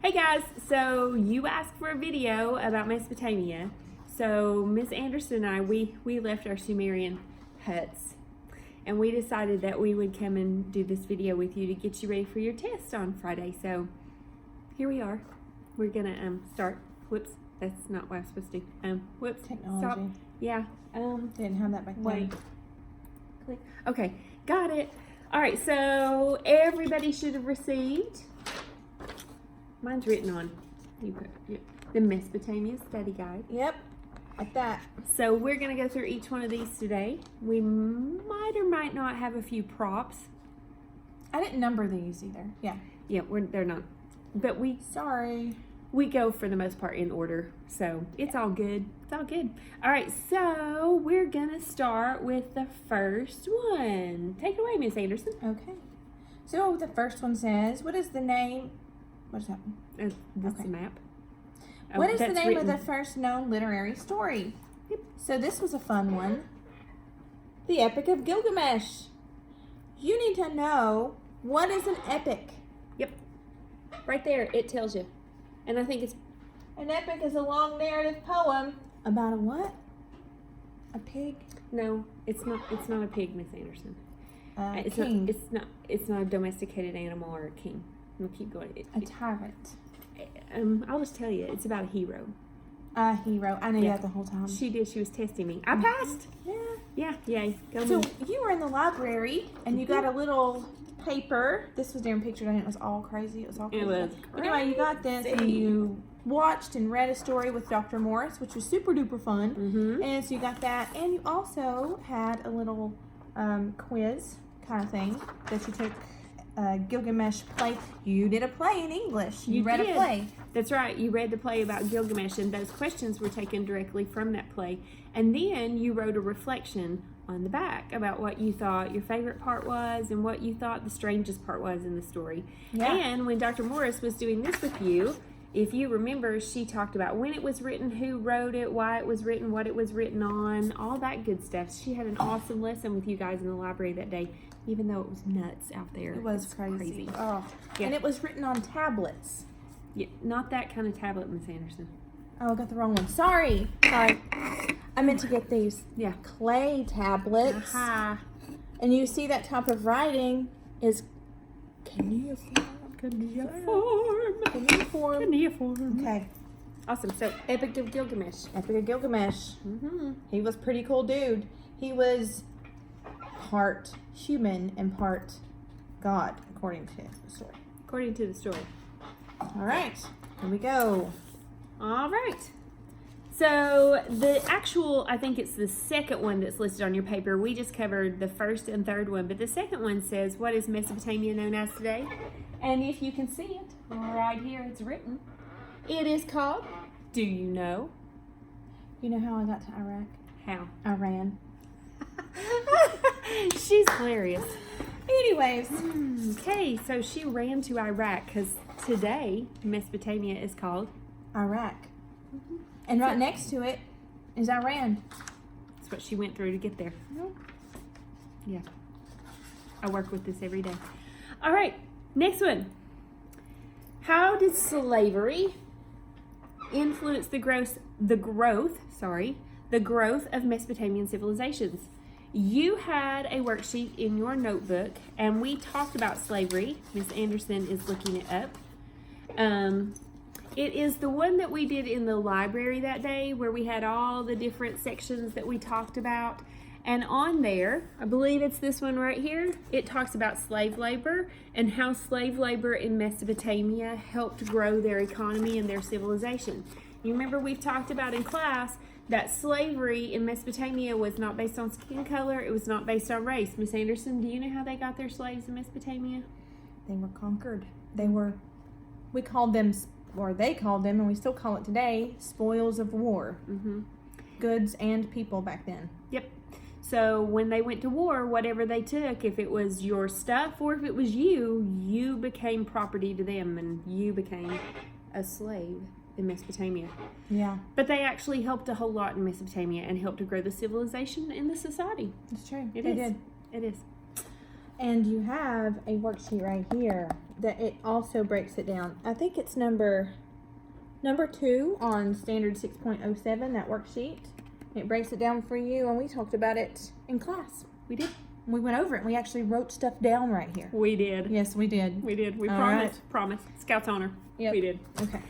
Hey guys, so you asked for a video about Mesopotamia. So Miss Anderson and I, we left our Sumerian huts and we decided that we would come and do this video with you to get you ready for your test on Friday. So here we are. We're gonna start. Whoops, that's not what I was supposed to do. Whoops. Technology. Stop. Yeah. Didn't have that back then. Wait. Click. Okay, got it. All right, so everybody should have received. Mine's written on. You put the Mesopotamia Study Guide. Yep, like that. So we're gonna go through each one of these today. We might or might not have a few props. I didn't number these either. Yeah. Yeah, they're not. But Sorry. we go for the most part in order, so it's all good. It's all good. All right, so we're gonna start with the first one. Take it away, Miss Anderson. Okay. So the first one says, what is the name? What is that? This is Okay. the map. What is the that's name of written. the first known literary story? Yep. So this was a fun one. The Epic of Gilgamesh. You need to know, what is an epic? Yep. Right there, it tells you. And I think it's An epic is a long narrative poem. About a what? A pig? no, it's not a pig, Miss Anderson. A It's king. not a domesticated animal or a king. We'll keep going. A tyrant. I'll just tell you, it's about a hero. A hero. I knew Yeah. that the whole time. She did. She was testing me. I passed. Yeah. Yeah. Yay. Go So me. you were in the library and you got a little paper. This was during picture day. It was all crazy. It was all crazy. It was Anyway, you got this and crazy. you watched and read a story with Dr. Morris, which was super duper fun. Mm-hmm. And so you got that, and you also had a little quiz kind of thing that you took. Gilgamesh play. You did a play in English. You read did. a play. That's right. You read the play about Gilgamesh, and those questions were taken directly from that play. And then you wrote a reflection on the back about what you thought your favorite part was and what you thought the strangest part was in the story. Yeah. And when Dr. Morris was doing this with you, if you remember, she talked about when it was written, who wrote it, why it was written, what it was written on, all that good stuff. She had an awesome lesson with you guys in the library that day, even though it was nuts out there. It was crazy. Oh. Yeah. And it was written on tablets. Yeah, not that kind of tablet, Miss Anderson. Oh, I got the wrong one. Sorry. I meant to get these Yeah. clay tablets. Aha. And you see that type of writing is cuneiform. Cuneiform. Cuneiform. Okay. Awesome. So, Epic of Gilgamesh. Epic of Gilgamesh. Mm-hmm. He was a pretty cool dude. He was part human and part God, according to the story. According to the story. All right. Here we go. All right. So, the actual, I think it's the second one that's listed on your paper. We just covered the first and third one, but the second one says, what is Mesopotamia known as today? And if you can see it, right here it's written. It is called, do you know? You know how I got to Iraq? How? Iran. She's hilarious. Anyways. Okay, so she ran to Iraq because today Mesopotamia is called Iraq. And right next to it is Iran. That's what she went through to get there. Yeah. I work with this every day. All right, next one. How did slavery influence the growth of Mesopotamian civilizations? You had a worksheet in your notebook, and we talked about slavery. Miss Anderson is looking it up. It is the one that we did in the library that day where we had all the different sections that we talked about. And on there, I believe it's this one right here, it talks about slave labor and how slave labor in Mesopotamia helped grow their economy and their civilization. You remember we've talked about in class that slavery in Mesopotamia was not based on skin color, it was not based on race. Miss Anderson, do you know how they got their slaves in Mesopotamia? They were conquered. We called them, or they called them, and we still call it today, spoils of war. Mm-hmm. Goods and people back then. Yep. So when they went to war, whatever they took, if it was your stuff or if it was you became property to them and you became a slave in Mesopotamia. Yeah. But they actually helped a whole lot in Mesopotamia and helped to grow the civilization and the society. It's true. It They is. did. It is. And you have a worksheet right here. that it also breaks it down. I think it's number 2 on standard 6.07, that worksheet. It breaks it down for you, and we talked about it in class. We did. We went over it, and we actually wrote stuff down right here. We did. Yes, we did. We did. We All promised. right. Promised. Scout's honor. Yep. We did. Okay.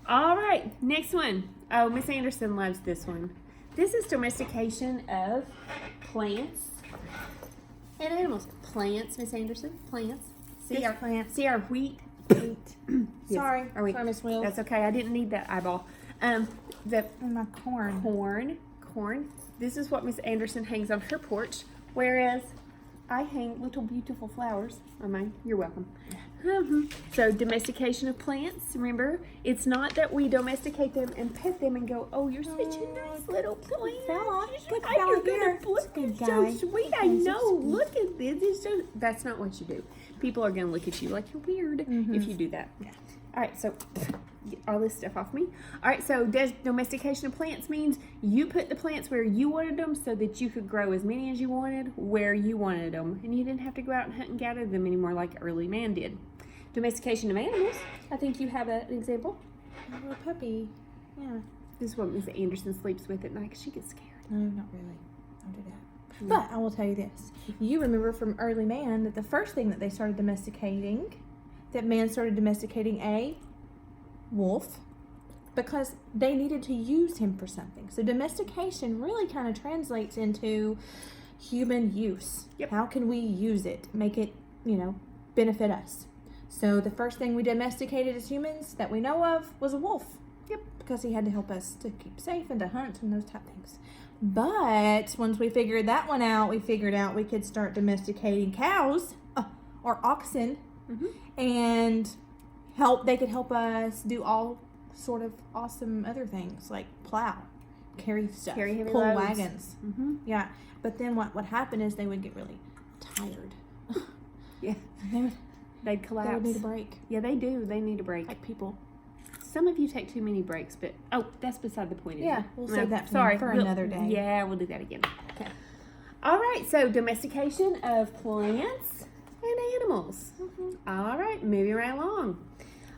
All right. Next one. Oh, Miss Anderson loves this one. This is domestication of plants and animals. Plants, Miss Anderson. Plants. This plant. See our wheat. Wheat. Yes, Sorry. our wheat. Sorry, Miss Wills. That's okay. I didn't need that eyeball. The And my corn. corn. This is what Miss Anderson hangs on her porch, whereas I hang little beautiful flowers on mine. You're welcome. So domestication of plants. Remember, it's not that we domesticate them and pet them and go, "Oh, you're such a nice little plant. fella. Good Oh, fella you're here. gonna look Good so guy. sweet. I He's so know. sweet." Look at this. It's so." That's not what you do. People are gonna look at you like you're weird if you do that. Yeah. All right, so get all this stuff off me. All right, so domestication of plants means you put the plants where you wanted them so that you could grow as many as you wanted where you wanted them, and you didn't have to go out and hunt and gather them anymore like early man did. Domestication of animals. I think you have an example. A little puppy. Yeah. This is what Miss Anderson sleeps with at night because she gets scared. No, not really. Don't do that. But I will tell you this. You remember from early man that the first thing that they started domesticating, that man started domesticating a wolf because they needed to use him for something. So domestication really kind of translates into human use. Yep. How can we use it? Make it, benefit us. So the first thing we domesticated as humans that we know of was a wolf. Yep. Because he had to help us to keep safe and to hunt and those type things. But once we figured that one out, we figured out we could start domesticating cows or oxen, and they could help us do all sort of awesome other things like plow, carry stuff, Carry heavy pull loads. wagons. Yeah. But then what happened is they would get really tired. Yeah. They They'd collapse. would need a break, Yeah, they do. They need a break. like people. Some of you take too many breaks, but that's beside the point. Yeah, isn't it? we'll No, save that for We'll- another day. Yeah, we'll do that again. Okay. All right, so domestication of plants and animals. All right, moving right along.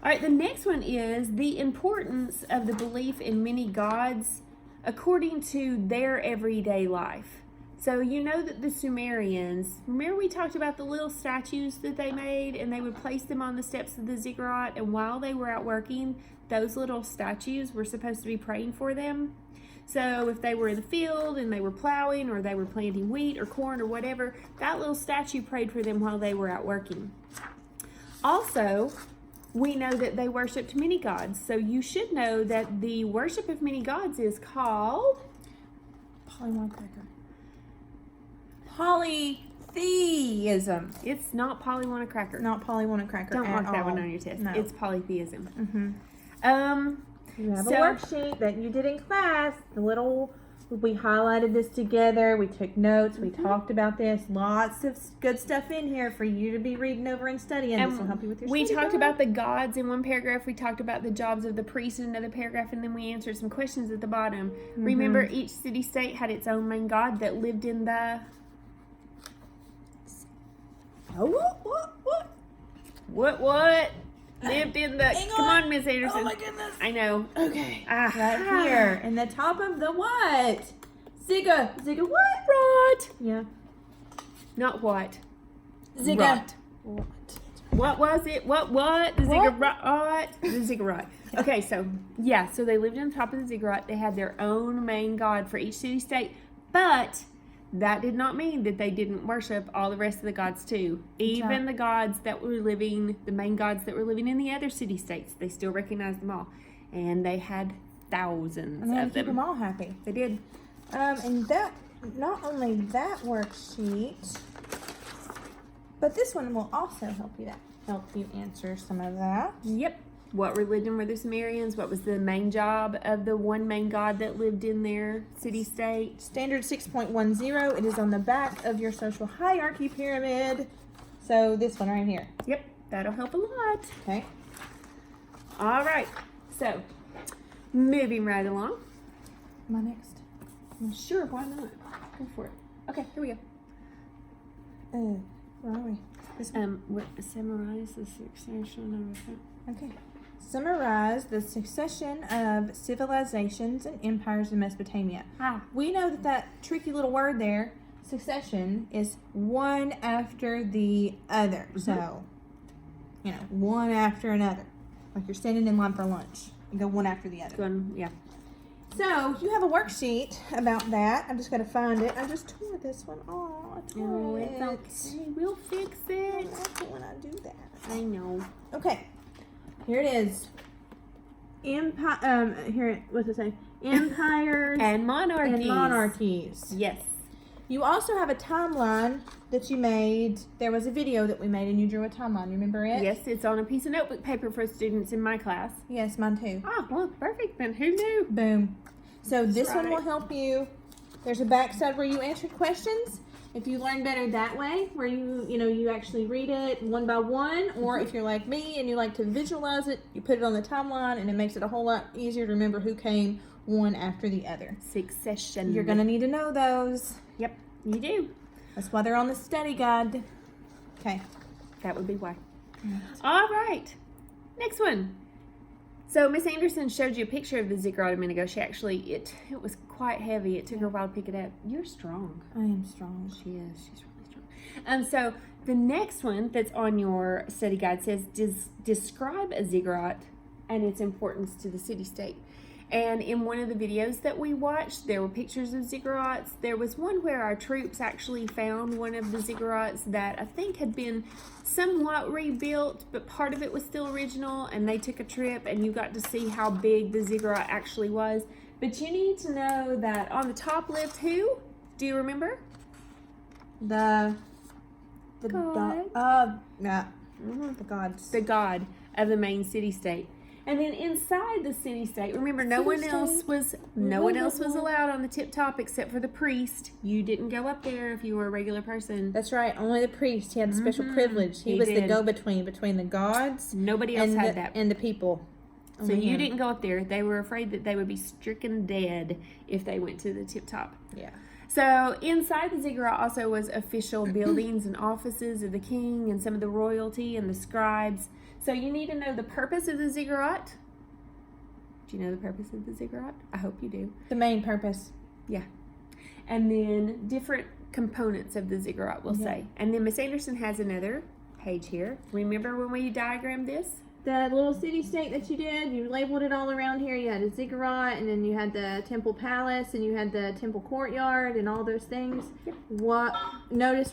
All right, the next one is the importance of the belief in many gods according to their everyday life. So you know that the Sumerians, remember we talked about the little statues that they made, and they would place them on the steps of the ziggurat, and while they were out working, those little statues were supposed to be praying for them. So if they were in the field and they were plowing or they were planting wheat or corn or whatever, that little statue prayed for them while they were out working. Also, we know that they worshipped many gods. So you should know that the worship of many gods is called Polytheism. It's not polywanacracker. Not polywanacracker. Don't mark that one all. on your test. No. It's polytheism. You have So- a worksheet that you did in class. We highlighted this together. We took notes. We talked about this. Lots of good stuff in here for you to be reading over and studying. This will help you with your We study talked guide. about the gods in one paragraph. We talked about the jobs of the priest in another paragraph, and then we answered some questions at the bottom. Remember, each city-state had its own main god that lived in the... What? Lived in the... Hang Come on. on, Miss Anderson. Oh my goodness. I know. Okay. Ah. Right here. In the top of the what? Zigga what? Rot. Yeah. Not what. Zigga. Rot. What was it? What? The ziggurat. The ziggurat. Okay, so they lived on top of the ziggurat. They had their own main god for each city-state, but that did not mean that they didn't worship all the rest of the gods too. Even the gods that were living, the main gods that were living in the other city-states, they still recognized them all, and they had thousands And then of keep them them. all happy. They did. And that, not only that worksheet, but this one will also help you answer some of that. Yep. What religion were the Sumerians? What was the main job of the one main god that lived in their city-state? Standard 6.10, it is on the back of your social hierarchy pyramid. So this one right here. Yep, that'll help a lot. Okay. All right, so moving right along. Am I next? Sure, why not? Go for it. Okay, here we go. Where are we? Summarize the succession of... Okay. Summarize the succession of civilizations and empires in Mesopotamia. We know that that tricky little word there, succession, is one after the other. So, one after another. Like you're standing in line for lunch. You go one after the other. Yeah. So, you have a worksheet about that. I'm just going to find it. I just tore this one off. It's okay. We'll fix it. I like it when I do that. I know. Okay. Here it is. What's it say? Empires and monarchies. Yes. You also have a timeline that you made. There was a video that we made and you drew a timeline. Remember it? Yes, it's on a piece of notebook paper for students in my class. Yes, mine too. Well, perfect then. Who knew? Boom. So this right. one will help you. There's a backside where you answer questions. If you learn better that way, where you actually read it one by one, or if you're like me and you like to visualize it, you put it on the timeline and it makes it a whole lot easier to remember who came one after the other. Succession. You're going to need to know those. Yep, you do. That's why they're on the study guide. Okay. That would be why. All right. Next one. So Miss Anderson showed you a picture of the ziggurat a minute ago. She actually, it was quite heavy. It took her a while to pick it up. You're strong. I am strong. She is. She's really strong. So the next one that's on your study guide says, describe a ziggurat and its importance to the city-state. And in one of the videos that we watched, there were pictures of ziggurats. There was one where our troops actually found one of the ziggurats that I think had been somewhat rebuilt, but part of it was still original, and they took a trip and you got to see how big the ziggurat actually was. But you need to know that on the top lived who? Do you remember? The God. The gods. The god of the main city-state. And then inside the city-state, remember, no one else was allowed on the tip top except for the priest. You didn't go up there if you were a regular person. That's right. Only the priest. He had a special privilege. He was the go-between between the gods. Nobody else had that. And the people. So you didn't go up there. They were afraid that they would be stricken dead if they went to the tip top. Yeah. So inside the ziggurat also was official buildings and offices of the king and some of the royalty and the scribes. So you need to know the purpose of the ziggurat. Do you know the purpose of the ziggurat? I hope you do. The main purpose. Yeah. And then different components of the ziggurat, we'll say. And then Miss Anderson has another page here. Remember when we diagrammed this? The little city-state that you did, you labeled it all around here. You had a ziggurat, and then you had the temple palace, and you had the temple courtyard, and all those things. Yep.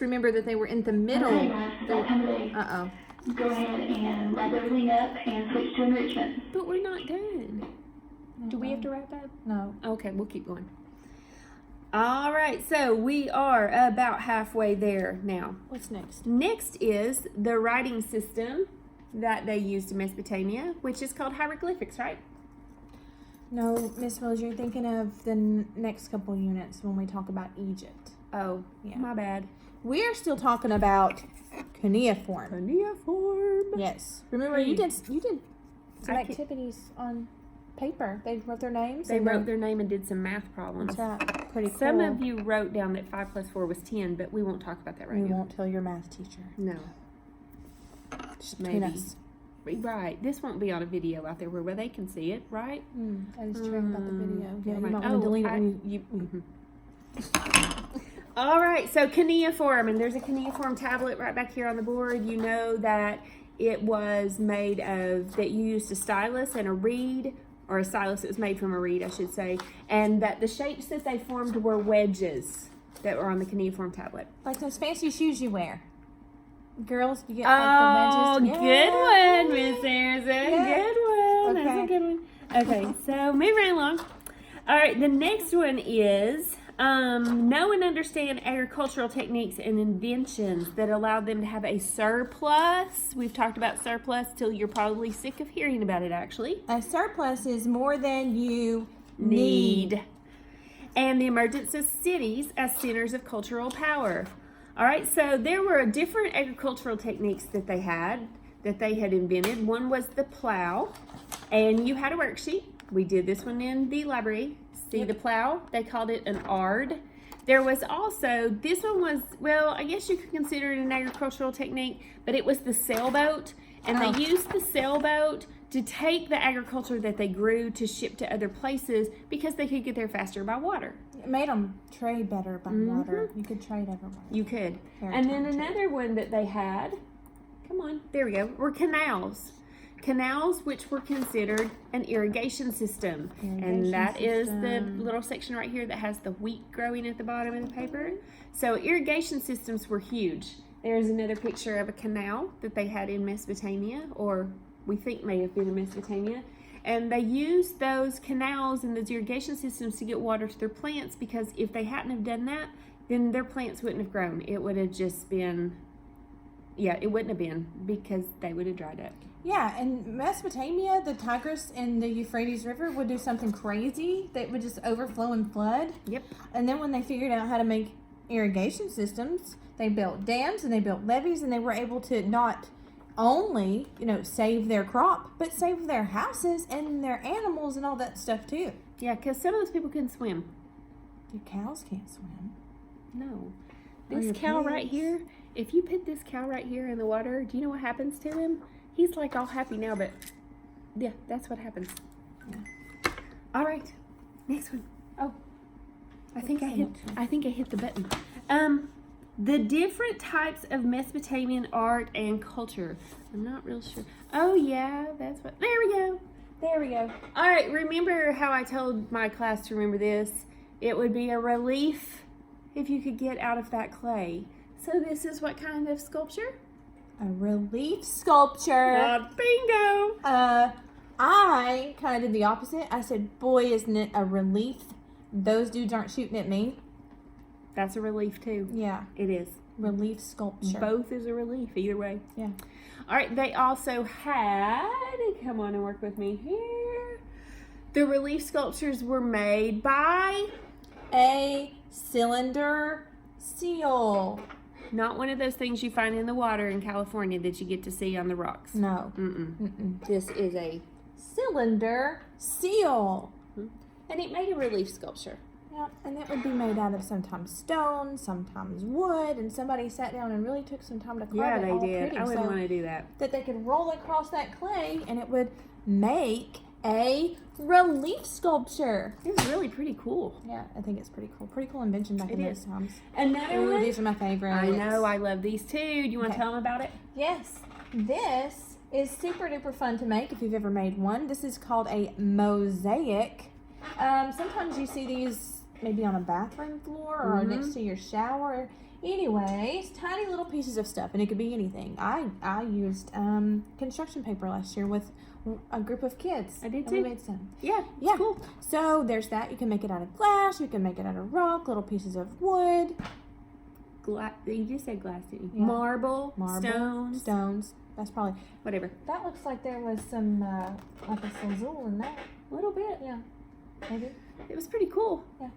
Remember that they were in the middle. Uh-oh. Go ahead and wrap everything up and switch to enrichment. But we're not done. Do we have to wrap up? No. Okay, we'll keep going. All right, so we are about halfway there now. What's next? Next is the writing system that they used in Mesopotamia, which is called hieroglyphics, right? No, Miss Rose, you're thinking of the next couple units when we talk about Egypt. Oh, yeah. My bad. We're still talking about cuneiform. Cuneiform. Yes. Remember, you did some activities on paper. They wrote their names. They wrote their name and did some math problems. That's right. Pretty cool. Some of you wrote down that 5 + 4 was 10, but we won't talk about that right now. We won't tell your math teacher. No. Just maybe. Us. Right. This won't be on a video out there where they can see it, right? That is true about the video. Yeah, right. you might want to delete it when you All right, so cuneiform, and there's a cuneiform tablet right back here on the board. You know that it was made of, that you used a stylus and a reed, or a stylus that was made from a reed, I should say, and that the shapes that they formed were wedges that were on the cuneiform tablet. Like those fancy shoes you wear. Girls, you get like the wedges. Good one, Miss Anderson. Yeah. Good one. Okay. That's a good one. Okay, so move right along. All right, the next one is know and understand agricultural techniques and inventions that allowed them to have a surplus. We've talked about surplus till you're probably sick of hearing about it, actually. A surplus is more than you need. And the emergence of cities as centers of cultural power. All right, so there were different agricultural techniques that they had invented. One was the plow, and you had a worksheet. We did this one in the library. See the plow? They called it an ard. There was also, this one was, well, I guess you could consider it an agricultural technique, but it was the sailboat. And Oh. they used the sailboat to take the agriculture that they grew to ship to other places because they could get there faster by water. It made them trade better by water. You could trade everywhere. You could. Very And then talented. another one that they had, come on, there we go, were canals. Canals, which were considered an irrigation system. And that is the little section right here that has the wheat growing at the bottom of the paper. So irrigation systems were huge. There's another picture of a canal that they had in Mesopotamia, or we think may have been in Mesopotamia. And they used those canals and those irrigation systems to get water to their plants, because if they hadn't have done that, then their plants wouldn't have grown. It would have just been, it wouldn't have been, because they would have dried up. Yeah, in Mesopotamia, the Tigris and the Euphrates River would do something crazy that would just overflow and flood. Yep. And then when they figured out how to make irrigation systems, they built dams and they built levees, and they were able to not only, save their crop, but save their houses and their animals and all that stuff too. Yeah, because some of those people couldn't swim. Your cows can't swim. No. Or This your cow right pigs. here, if you put this cow right here in the water, do you know what happens to him? He's like all happy now, but yeah, that's what happens. Yeah. All right, next one. Oh, I think I the hit. next one? I think I hit the button. The different types of Mesopotamian art and culture. I'm not real sure. Oh yeah, that's what. There we go. There we go. All right, remember how I told my class to remember this? It would be a relief if you could get out of that clay. So this is what kind of sculpture? A relief sculpture. Bingo. I kind of did the opposite. I said, boy, isn't it a relief? Those dudes aren't shooting at me. That's a relief too. Yeah, It is. relief sculpture. Both is a relief either way. Yeah. All right, they also had, come on and work with me here. The relief sculptures were made by, A cylinder seal. not one of those things you find in the water in California that you get to see on the rocks. No. Mm-mm. This is a, Cylinder seal. and it made a relief sculpture. Yeah, and it would be made out of sometimes stone, sometimes wood, and somebody sat down and really took some time to carve Yeah, it they all did. pretty, I wouldn't so want to do that. that they could roll across that clay and it would make a relief sculpture. It was really pretty cool. Yeah, I think it's pretty cool. Pretty cool invention back in It those is. times. Another Ooh, one. these are my favorites. I know. I love these too. Do you want to Okay. tell them about it? Yes, this is super duper fun to make if you've ever made one. This is called a mosaic. Sometimes you see these maybe on a bathroom floor or next to your shower. Anyways, tiny little pieces of stuff, and it could be anything. I used construction paper last year with a group of kids. I did and we too. made some. Yeah. Yeah. Cool. So there's that. You can make it out of glass. You can make it out of rock, little pieces of wood, You just said glass, didn't you? Yeah. Marble, marble, stones, That's probably. whatever. That looks like there was some like a sizzle in that. A little bit. Yeah. Maybe. It was pretty cool. Yeah.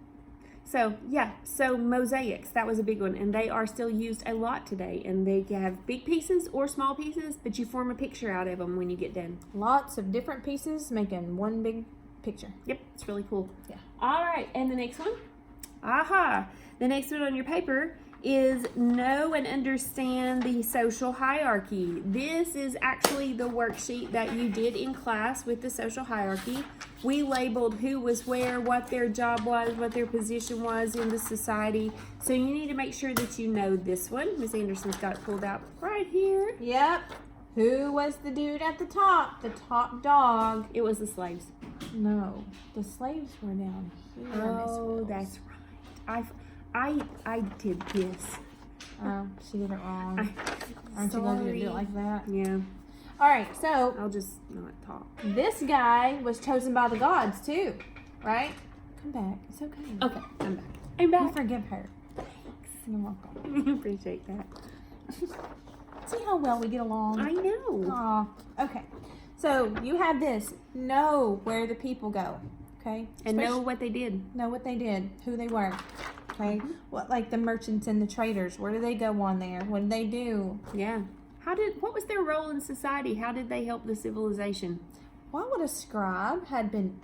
So mosaics, that was a big one, and they are still used a lot today, and they have big pieces or small pieces, but you form a picture out of them when you get done. Lots of different pieces making one big picture. Yep, it's really cool. Yeah. All right, and the next one? Aha! The next one on your paper is know and understand the social hierarchy. This is actually the worksheet that you did in class with the social hierarchy. We labeled who was where, what their job was, what their position was in the society. So you need to make sure that you know this one. Miss Anderson's got it pulled out right here. Yep. Who was the dude at the top? The top dog. It was the slaves. No, the slaves were down here. Miss Oh, Wills. that's right. I did this. Oh, she did it wrong. I- Aren't you glad you didn't do sorry. it like that? Yeah, All right, so I'll just not talk. this guy was chosen by the gods too, right? Come back. It's okay. Okay, I'm back. I'm You back. forgive her. You're welcome. Appreciate that. See how well we get along? I know. Aw. Okay. So you have this. Know where the people go. Okay. And know Especially- what they did. know what they did, who they were. Okay. What, like the merchants and the traders? Where do they go on there? What did they do? Yeah. What was their role in society? How did they help the civilization? Why would a scribe had been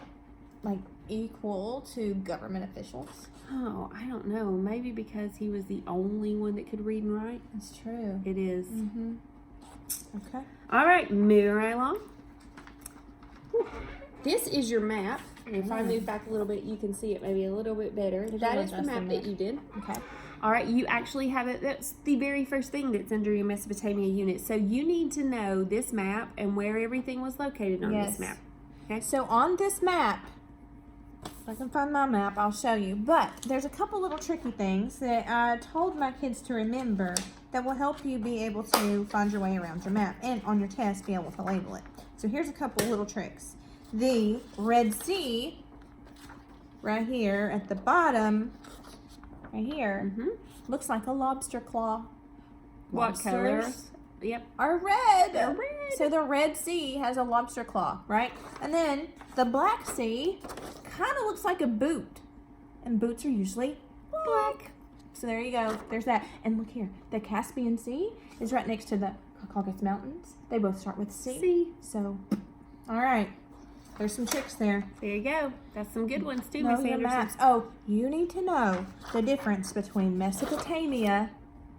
like equal to government officials? Oh, I don't know. Maybe because he was the only one that could read and write. That's true. It is. Mm-hmm. Okay. All right, moving right along. Whew. This is your map. And if I move back a little bit, you can see it maybe a little bit better. There's That a is the little map dust in that there. you did. Okay. All right, you actually have it. That's the very first thing that's under your Mesopotamia unit. So you need to know this map and where everything was located on Yes. this map. Okay. So on this map, if I can find my map, I'll show you. But there's a couple little tricky things that I told my kids to remember that will help you be able to find your way around your map and on your test be able to label it. So here's a couple little tricks. The Red Sea, right here at the bottom, right here, looks like a lobster claw. What color? Lobsters Yep. are red. They're red. So the Red Sea has a lobster claw, right? And then the Black Sea kind of looks like a boot. And boots are usually black. So there you go. There's that. And look here. The Caspian Sea is right next to the Caucasus Mountains. They both start with C. C. So, all right. There's some tricks there. There you go. That's some good ones too, Know Miss your Anderson. maps. Oh, you need to know the difference between Mesopotamia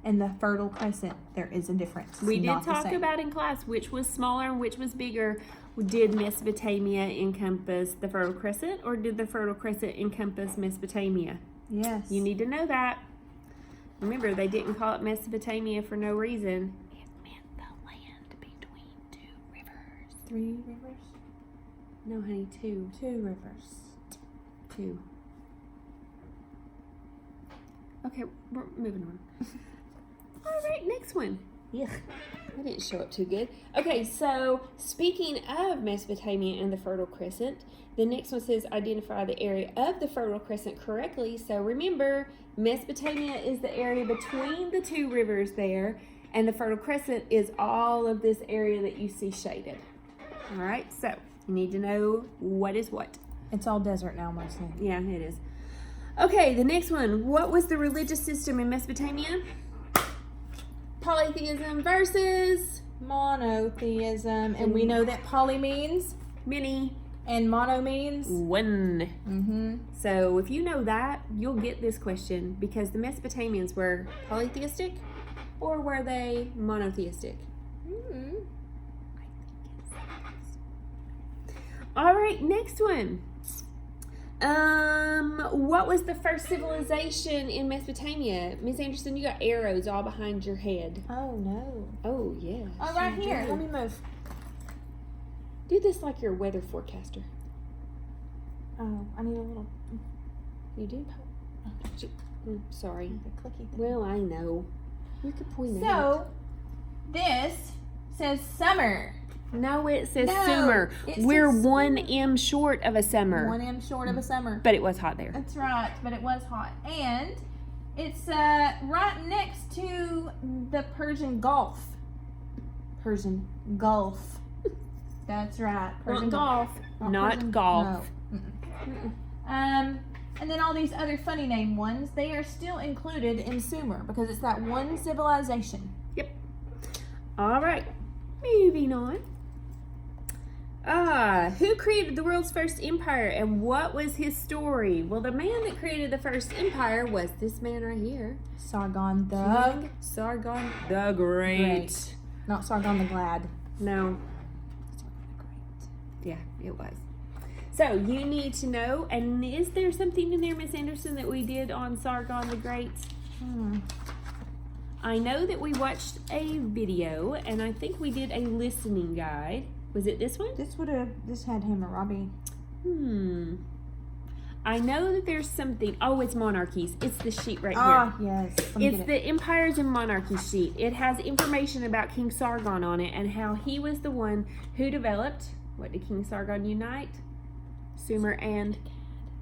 and the Fertile Crescent. There is a difference. We did Not the talk same. about in class which was smaller and which was bigger. Did Mesopotamia encompass the Fertile Crescent, or did the Fertile Crescent encompass Mesopotamia? Yes. You need to know that. Remember, they didn't call it Mesopotamia for no reason. It meant the land between two rivers. 3 rivers? No, honey, two. 2 rivers. Two. Okay, we're moving on. All right, next one. Yuck. That didn't show up too good. Okay, so speaking of Mesopotamia and the Fertile Crescent, the next one says identify the area of the Fertile Crescent correctly. So remember, Mesopotamia is the area between the two rivers there, and the Fertile Crescent is all of this area that you see shaded. All right, so you need to know what is what. It's all desert now, mostly. Yeah, it is. Okay, the next one. What was the religious system in Mesopotamia? Polytheism versus Monotheism. And we know that poly means many. and mono means? One. Mm-hmm. So if you know that, you'll get this question because the Mesopotamians were polytheistic or were they monotheistic? Mm-hmm. All right, next one. What was the first civilization in Mesopotamia? Miss Anderson, you got arrows all behind your head. Oh, no. Oh, yeah. Oh, right here. Let me move. Do this like you're a weather forecaster. Oh, I need a little You do? Sorry. the clicky thing. Well, I know. You could point it out. So, this says summer. No, it says No, summer. it We're says 1 M short of a summer. 1 M short of a summer. But it was hot there. That's right, but it was hot. And it's right next to the Persian Gulf. Persian Gulf. That's right. Persian Not golf. Not Persian- golf. No. Mm-mm. And then all these other funny name ones, they are still included in Sumer because it's that one civilization. Yep. All right. Moving on. Who created the world's first empire and what was his story? Well, the man that created the first empire was this man right here. Sargon the King Sargon the Great. Not Sargon the Glad. No. Sargon the Great. Yeah, it was. So you need to know, and is there something in there, Miss Anderson, that we did on Sargon the Great? I know that we watched a video, and I think we did a listening guide. Was it this one? This had Hammurabi. I know that there's something. Oh, it's monarchies. It's the sheet right Ah, here. yes. Let me It's get it. the empires and monarchy sheet. It has information about King Sargon on it and how he was the one who developed. What did King Sargon unite? Sumer and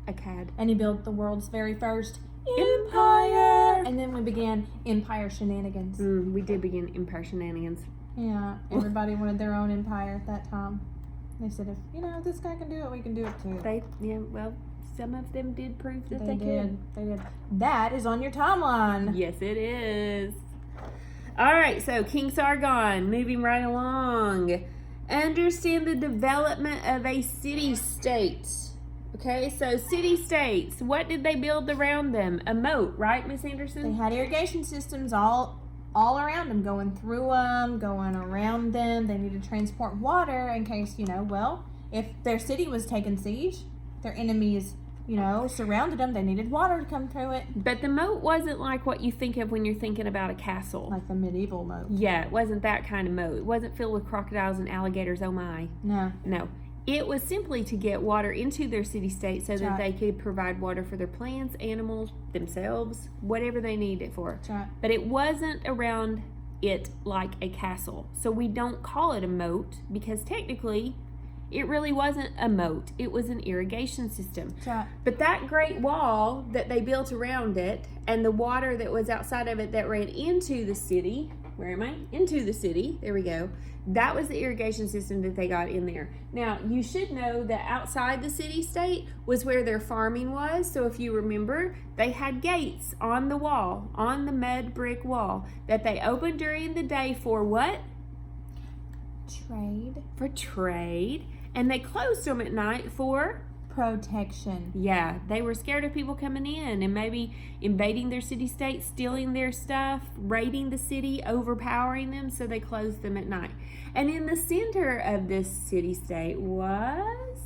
Akkad. And he built the world's very first Empire. And then we began empire shenanigans. We did begin empire shenanigans. Yeah, everybody wanted their own empire at that time. They said, if this guy can do it, we can do it too. Well, some of them did prove that They they did. could. They did. That is on your timeline. Yes, it is. All right, so King Sargon, moving right along. Understand the development of a city-state. Okay, so city-states, what did they build around them? A moat, right, Miss They Anderson? had irrigation systems all around them, going through them, going around them. They needed to transport water in case, if their city was taken siege, their enemies, surrounded them, they needed water to come through it. But the moat wasn't like what you think of when you're thinking about a castle. Like the medieval moat. Yeah, it wasn't that kind of moat. It wasn't filled with crocodiles and alligators, oh my. No. No. It was simply to get water into their city-state so that right. they could provide water for their plants, animals, themselves, whatever they need it for. That's right. But it wasn't around it like a castle. So we don't call it a moat because technically it really wasn't a moat. It was an irrigation system. That's right. But that great wall that they built around it and the water that was outside of it that ran into the city, where am I? Into the city, there we go. That was the irrigation system that they got in there. Now, you should know that outside the city-state was where their farming was. So if you remember, they had gates on the wall, on the mud brick wall, that they opened during the day for what? Trade. For trade. And they closed them at night for? Protection. Yeah, they were scared of people coming in and maybe invading their city-state, stealing their stuff, raiding the city, overpowering them, so they closed them at night. And in the center of this city-state was?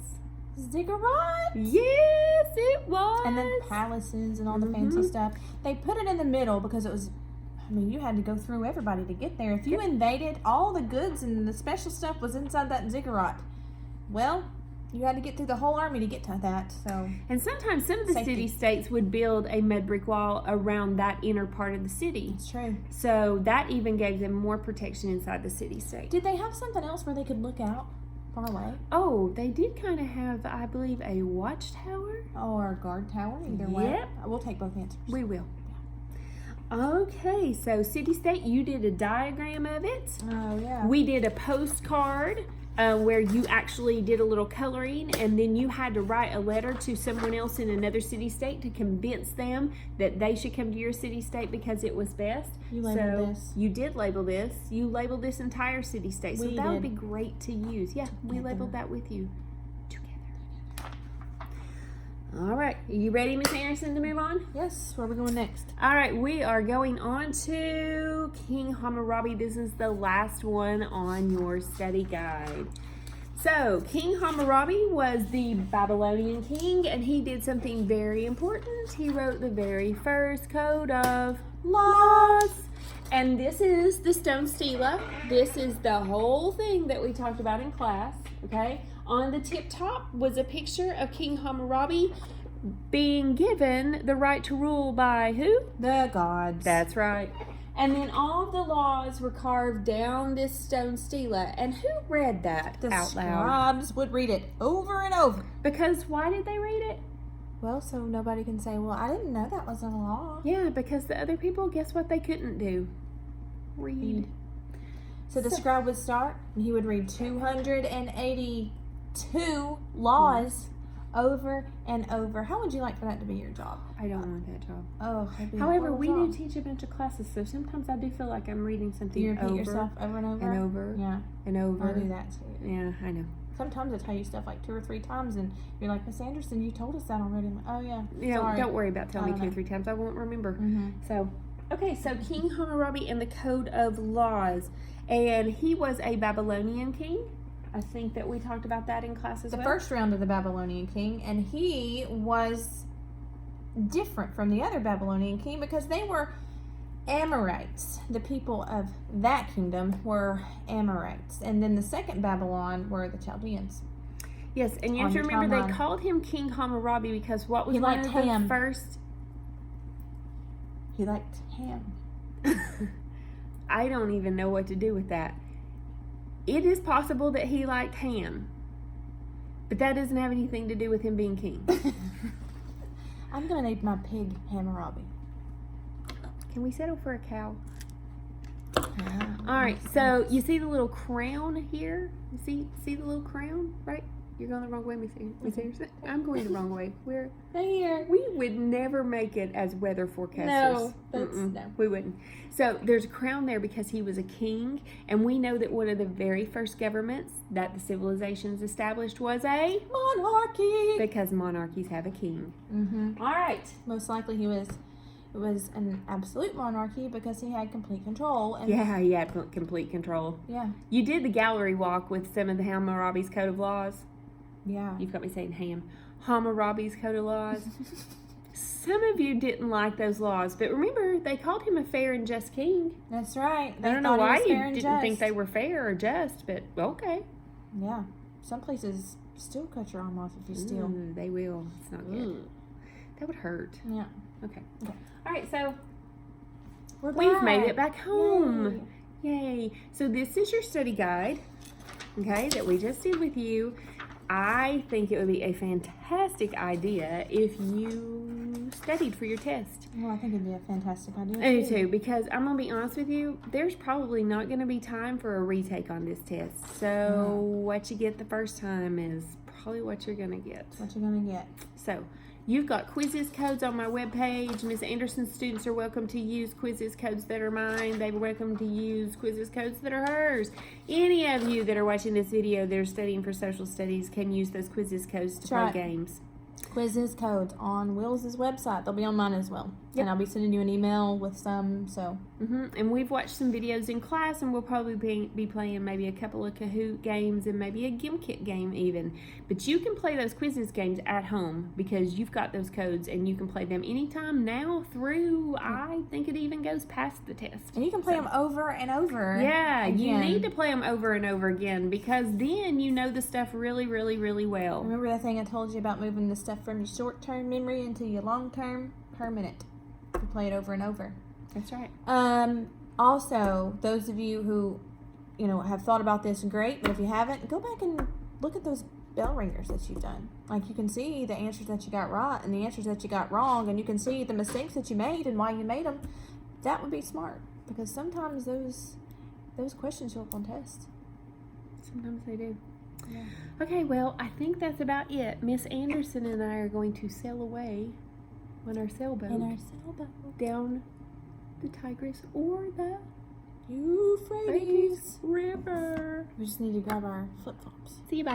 Ziggurat. Yes, it was. And then palaces and all the fancy stuff. They put it in the middle because it was, you had to go through everybody to get there. If you invaded, all the goods and the special stuff was inside that ziggurat. Well, you had to get through the whole army to get to that. So. And sometimes some of the city-states would build a mud brick wall around that inner part of the city. It's true. So that even gave them more protection inside the city-state. Did they have something else where they could look out far away? Oh, they did kind of have, I believe, a watchtower. Or a guard tower, either way. Yep. We'll take both answers. We will. Okay, so city-state, you did a diagram of it. Oh, yeah. We did a postcard where you actually did a little coloring, and then you had to write a letter to someone else in another city-state to convince them that they should come to your city-state because it was best. You labeled this. You did label this. You labeled this entire city-state. So We that would did. be great to use. Yeah, we Together. labeled that with you. Together. All right. Are you ready, Miss Anderson, to move on? Yes, where are we going next? All right, we are going on to King Hammurabi. This is the last one on your study guide. So, King Hammurabi was the Babylonian king, and he did something very important. He wrote the very first code of laws. And this is the stone stela. This is the whole thing that we talked about in class, okay? On the tip top was a picture of King Hammurabi being given the right to rule by who? The gods. That's right. And then all of the laws were carved down this stone stela. And who read that The out loud? scribes would read it over and over. Because why did they read it? Well, so nobody can say, well, I didn't know that was a law. Yeah, because the other people, guess what they couldn't do? Read. So the scribe would start, and he would read 282 laws over and over. How would you like for that to be your job? I don't want that job. Oh, that'd be a However, horrible we job. do teach a bunch of classes, so sometimes I do feel like I'm reading something You repeat over yourself over and over. and over Yeah, and over. I do that too. Yeah, I know. Sometimes I tell you stuff like 2 or 3 times, and you're like, Miss Anderson, you told us that already. I'm like, oh yeah. You know, Sorry. don't worry about telling I me don't 2 or 3 times. I won't remember. Mhm. So, okay, so King Hammurabi and the Code of Laws. And he was a Babylonian king. I think that we talked about that in class as The well. first round of the Babylonian king, and he was different from the other Babylonian king because they were Amorites. The people of that kingdom were Amorites. And then the second Babylon were the Chaldeans. Yes, and you have On to your remember they timeline. called him King Hammurabi because what was He one liked of the ham. first... He liked ham. I don't even know what to do with that. It is possible that he liked ham, but that doesn't have anything to do with him being king. I'm going to name my pig Hammurabi. Can we settle for a cow? Yeah. All right, so you see the little crown here? You see the little crown right You're going the wrong way, Miss Anderson. I'm going the wrong way. Right here. We would never make it as weather forecasters. No, no. We wouldn't. So there's a crown there because he was a king, and we know that one of the very first governments that the civilizations established was a Monarchy. because monarchies have a king. Mm-hmm. All right. Most likely it was an absolute monarchy because he had complete control. And Yeah, he had complete control. Yeah. You did the gallery walk with some of the Hammurabi's Code of Laws. Yeah. You've got me saying Hammurabi's Code of Laws. Some of you didn't like those laws, but remember, they called him a fair and just king. That's right. I don't know why you didn't think they were fair or just, but okay. Yeah. Some places still cut your arm off if you steal. They will. It's not good. That would hurt. Yeah. Okay. All right, so We've made it back home. Yay. So this is your study guide, okay, that we just did with you. I think it would be a fantastic idea if you studied for your test. Well, I think it'd be a fantastic idea. I do too, because I'm going to be honest with you, there's probably not going to be time for a retake on this test. So what you get the first time is probably what you're going to get. What you're going to get. So you've got quizzes codes on my webpage. Miss Anderson's students are welcome to use quizzes codes that are mine. They're welcome to use quizzes codes that are hers. Any of you that are watching this video that are studying for social studies can use those quizzes codes to play games. Quizzes codes on Will's website. They'll be on mine as well. Yep. And I'll be sending you an email with some, so. And we've watched some videos in class, and we'll probably be playing maybe a couple of Kahoot games and maybe a GimKit game even. But you can play those quizzes games at home because you've got those codes, and you can play them anytime now through, I think it even goes past the test. And you can play them over and over. Yeah, you again. need to play them over and over again because then you know the stuff really, really, really well. Remember that thing I told you about moving the stuff from your short-term memory into your long-term permanent? You play it over and over. That's right. Also, those of you who, have thought about this, great. But if you haven't, go back and look at those bell ringers that you've done. Like, you can see the answers that you got right and the answers that you got wrong, and you can see the mistakes that you made and why you made them. That would be smart because sometimes those questions show up on tests. Sometimes they do. Yeah. Okay, well, I think that's about it. Miss Anderson and I are going to sail away on our sailboat. Down the Tigris or the Euphrates River. We just need to grab our flip-flops. See you, bye.